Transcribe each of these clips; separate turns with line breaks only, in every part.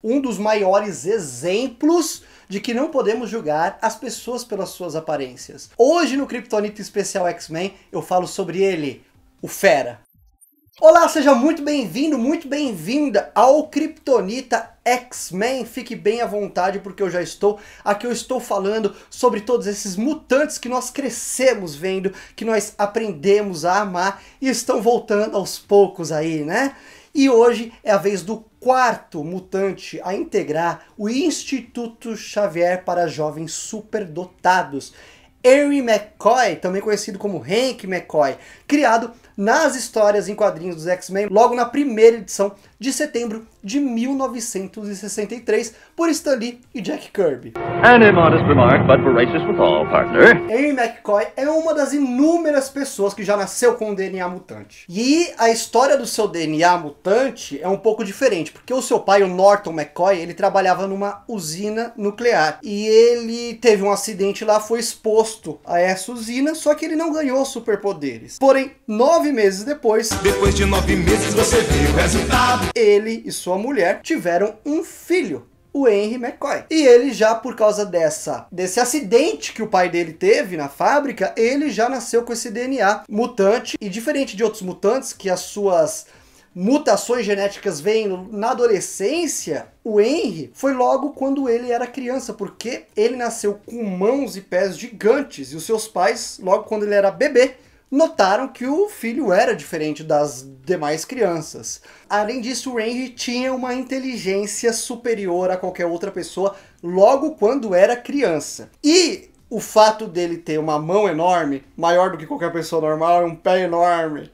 um dos maiores exemplos de que não podemos julgar as pessoas pelas suas aparências. Hoje no Kryptonita Especial X-Men eu falo sobre ele, o Fera. Olá, seja muito bem-vindo, muito bem-vinda ao Kryptonita X-Men. Fique bem à vontade porque eu já estou aqui, eu estou falando sobre todos esses mutantes que nós crescemos vendo, que nós aprendemos a amar e estão voltando aos poucos aí, né? E hoje é a vez do quarto mutante a integrar o Instituto Xavier para Jovens Superdotados. Henry McCoy, também conhecido como Hank McCoy, criado nas histórias em quadrinhos dos X-Men logo na primeira edição de setembro de 1963 por Stan Lee e Jack Kirby.
An immodest remark, but veracious withal, partner.
Henry McCoy é uma das inúmeras pessoas que já nasceu com o DNA mutante. E a história do seu DNA mutante é um pouco diferente, porque o seu pai, o Norton McCoy, ele trabalhava numa usina nuclear. E ele teve um acidente lá, foi exposto a essa usina, só que ele não ganhou superpoderes. Porém, 9 meses depois
de 9 meses você viu o resultado.
Ele e sua mulher tiveram um filho, o Henry McCoy. E ele já, por causa desse acidente que o pai dele teve na fábrica, ele já nasceu com esse DNA mutante. E diferente de outros mutantes, que as suas mutações genéticas vêm na adolescência, o Henry foi logo quando ele era criança, porque ele nasceu com mãos e pés gigantes. E os seus pais, logo quando ele era bebê, notaram que o filho era diferente das demais crianças. Além disso, o Henry tinha uma inteligência superior a qualquer outra pessoa logo quando era criança. E o fato dele ter uma mão enorme, maior do que qualquer pessoa normal, e um pé enorme,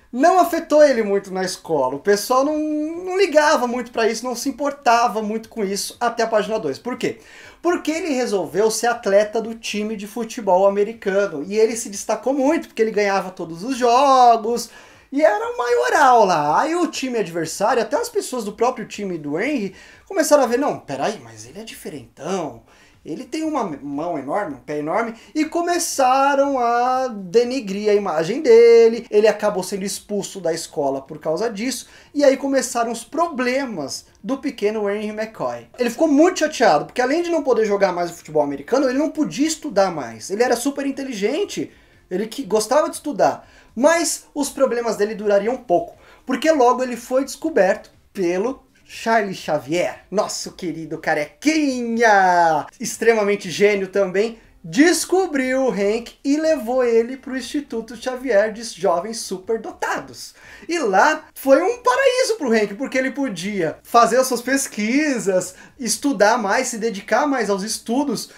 não afetou ele muito na escola. O pessoal não ligava muito para isso, não se importava muito com isso até a página 2. Por quê? Porque ele resolveu ser atleta do time de futebol americano. E ele se destacou muito, porque ele ganhava todos os jogos e era o maioral lá. Aí o time adversário, até as pessoas do próprio time do Henry, começaram a ver, não, peraí, mas ele é diferentão. Ele tem uma mão enorme, um pé enorme, e começaram a denigrir a imagem dele. Ele acabou sendo expulso da escola por causa disso, e aí começaram os problemas do pequeno Henry McCoy. Ele ficou muito chateado, porque além de não poder jogar mais o futebol americano, ele não podia estudar mais. Ele era super inteligente, ele que gostava de estudar, mas os problemas dele durariam pouco, porque logo ele foi descoberto pelo Charles Xavier, nosso querido carequinha, extremamente gênio também, descobriu o Hank e levou ele para o Instituto Xavier de Jovens Superdotados. E lá foi um paraíso para o Hank, porque ele podia fazer as suas pesquisas, estudar mais, se dedicar mais aos estudos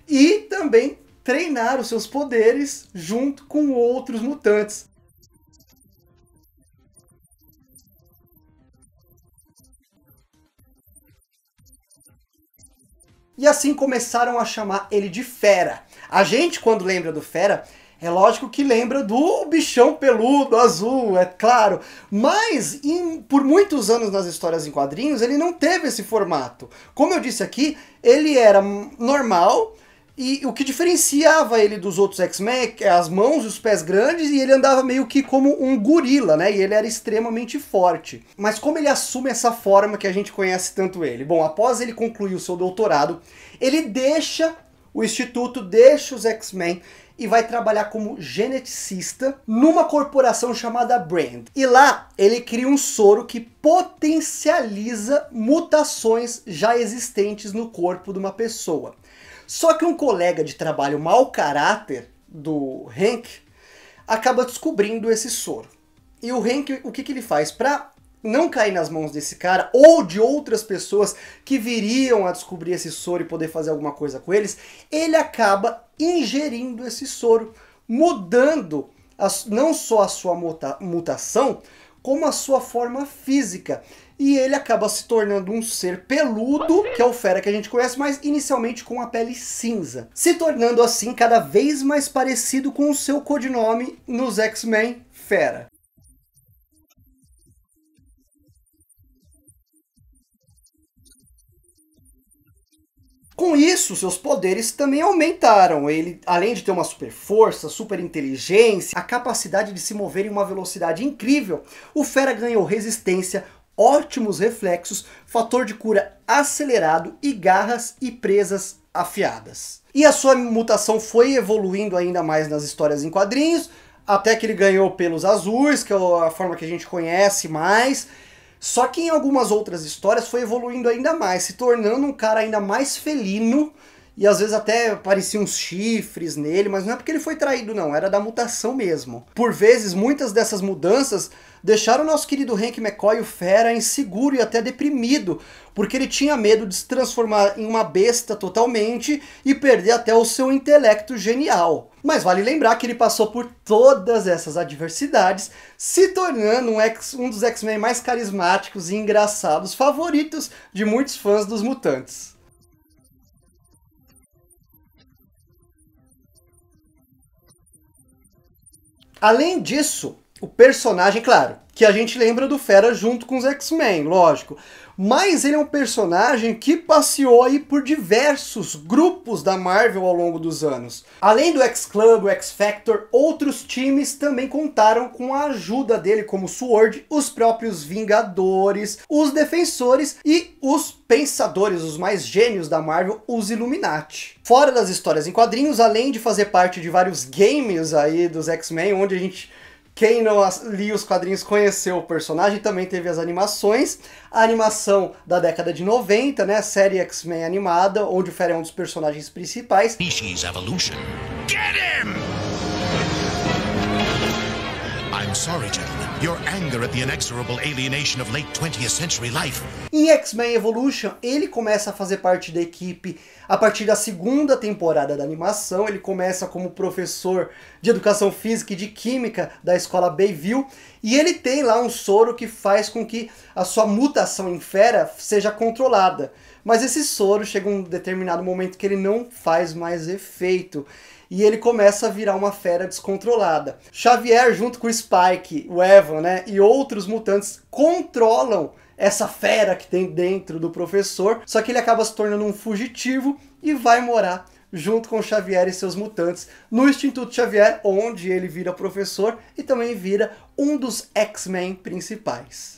e também treinar os seus poderes junto com outros mutantes. E assim começaram a chamar ele de Fera. A gente, quando lembra do Fera, é lógico que lembra do bichão peludo, azul, é claro. Mas, por muitos anos nas histórias em quadrinhos, ele não teve esse formato. Como eu disse aqui, ele era normal. E o que diferenciava ele dos outros X-Men é as mãos e os pés grandes, e ele andava meio que como um gorila, né? E ele era extremamente forte. Mas como ele assume essa forma que a gente conhece tanto ele? Bom, após ele concluir o seu doutorado, ele deixa o instituto, deixa os X-Men e vai trabalhar como geneticista numa corporação chamada Brand. E lá ele cria um soro que potencializa mutações já existentes no corpo de uma pessoa. Só que um colega de trabalho mau caráter do Hank acaba descobrindo esse soro. E o Hank, o que ele faz? Para não cair nas mãos desse cara ou de outras pessoas que viriam a descobrir esse soro e poder fazer alguma coisa com eles, ele acaba ingerindo esse soro, mudando não só a sua mutação, como a sua forma física. E ele acaba se tornando um ser peludo, que é o Fera que a gente conhece, mas inicialmente com a pele cinza. Se tornando assim cada vez mais parecido com o seu codinome nos X-Men, Fera. Com isso, seus poderes também aumentaram. Ele, além de ter uma super força, super inteligência, a capacidade de se mover em uma velocidade incrível, o Fera ganhou resistência, ótimos reflexos, fator de cura acelerado e garras e presas afiadas. E a sua mutação foi evoluindo ainda mais nas histórias em quadrinhos, até que ele ganhou pelos azuis, que é a forma que a gente conhece mais. Só que em algumas outras histórias foi evoluindo ainda mais, se tornando um cara ainda mais felino, e às vezes até pareciam uns chifres nele, mas não é porque ele foi traído não, era da mutação mesmo. Por vezes, muitas dessas mudanças deixaram o nosso querido Hank McCoy, o Fera, inseguro e até deprimido, porque ele tinha medo de se transformar em uma besta totalmente e perder até o seu intelecto genial. Mas vale lembrar que ele passou por todas essas adversidades, se tornando um dos X-Men mais carismáticos e engraçados, favoritos de muitos fãs dos mutantes. Além disso, o personagem, claro, que a gente lembra do Fera junto com os X-Men, lógico, mas ele é um personagem que passeou aí por diversos grupos da Marvel ao longo dos anos. Além do X-Club, o X-Factor, outros times também contaram com a ajuda dele, como o Sword, os próprios Vingadores, os Defensores e os Pensadores, os mais gênios da Marvel, os Illuminati. Fora das histórias em quadrinhos, além de fazer parte de vários games aí dos X-Men, onde a gente... Quem não lia os quadrinhos conheceu o personagem, também teve as animações. A animação da década de 90, né? A série X-Men animada, onde o Fera é um dos personagens principais.
Species evolution. Get him! I'm sorry, gentlemen. Your anger at the inexorable alienation of late 20th century life.
Em X-Men Evolution, ele começa a fazer parte da equipe a partir da segunda temporada da animação. Ele começa como professor de educação física e de química da escola Bayville. E ele tem lá um soro que faz com que a sua mutação em Fera seja controlada. Mas esse soro chega um determinado momento que ele não faz mais efeito. E ele começa a virar uma fera descontrolada. Xavier, junto com o Spike, o Evan, né, e outros mutantes, controlam essa fera que tem dentro do professor, só que ele acaba se tornando um fugitivo e vai morar junto com o Xavier e seus mutantes no Instituto Xavier, onde ele vira professor e também vira um dos X-Men principais.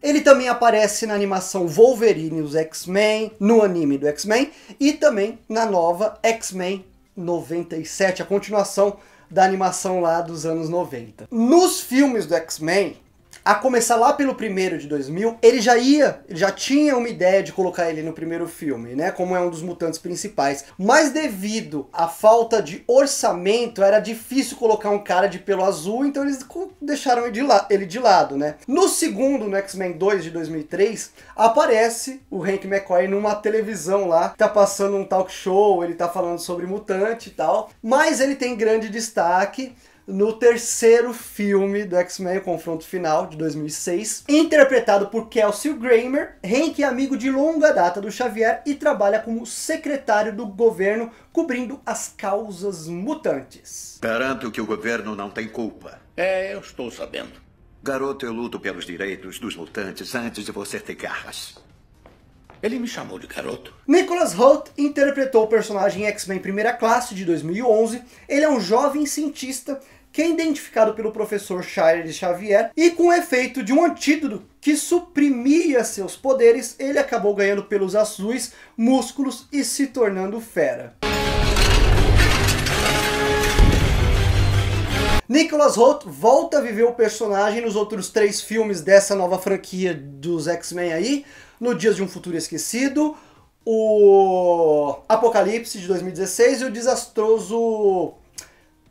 Ele também aparece na animação Wolverine e os X-Men, no anime do X-Men, e também na nova X-Men 97, a continuação da animação lá dos anos 90. Nos filmes do X-Men, a começar lá pelo primeiro de 2000, ele já tinha uma ideia de colocar ele no primeiro filme, né, como é um dos mutantes principais, mas devido à falta de orçamento, era difícil colocar um cara de pelo azul, então eles deixaram ele de lado, né. No segundo, no X-Men 2 de 2003, aparece o Hank McCoy numa televisão lá, tá passando um talk show, ele tá falando sobre mutante e tal, mas ele tem grande destaque no terceiro filme do X-Men, o Confronto Final, de 2006. Interpretado por Kelsey Grammer, Hank é amigo de longa data do Xavier e trabalha como secretário do governo, cobrindo as causas mutantes.
Garanto que o governo não tem culpa.
Eu estou sabendo.
Garoto, eu luto pelos direitos dos mutantes antes de você ter garras.
Ele me chamou de garoto.
Nicholas Hoult interpretou o personagem X-Men Primeira Classe, de 2011. Ele é um jovem cientista que é identificado pelo professor Charles Xavier, e com o efeito de um antídoto que suprimia seus poderes, ele acabou ganhando pelos azuis, músculos e se tornando Fera. Nicholas Hoult volta a viver o personagem nos outros 3 filmes dessa nova franquia dos X-Men aí, no Dias de um Futuro Esquecido, o Apocalipse de 2016 e o desastroso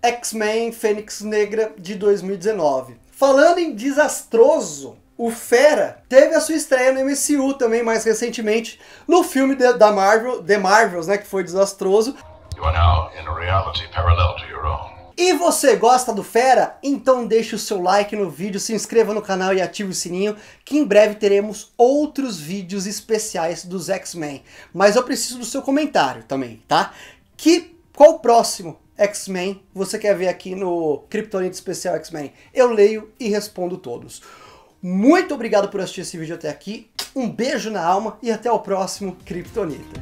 X-Men Fênix Negra de 2019. Falando em desastroso, o Fera teve a sua estreia no MCU também mais recentemente, no filme da Marvel, The Marvels, né, que foi desastroso.
You are now in a reality parallel to your own.
E você gosta do Fera? Então deixe o seu like no vídeo, se inscreva no canal e ative o sininho, que em breve teremos outros vídeos especiais dos X-Men. Mas eu preciso do seu comentário também, tá? Qual o próximo X-Men você quer ver aqui no Kryptonita Especial X-Men? Eu leio e respondo todos. Muito obrigado por assistir esse vídeo até aqui, um beijo na alma e até o próximo Kryptonita.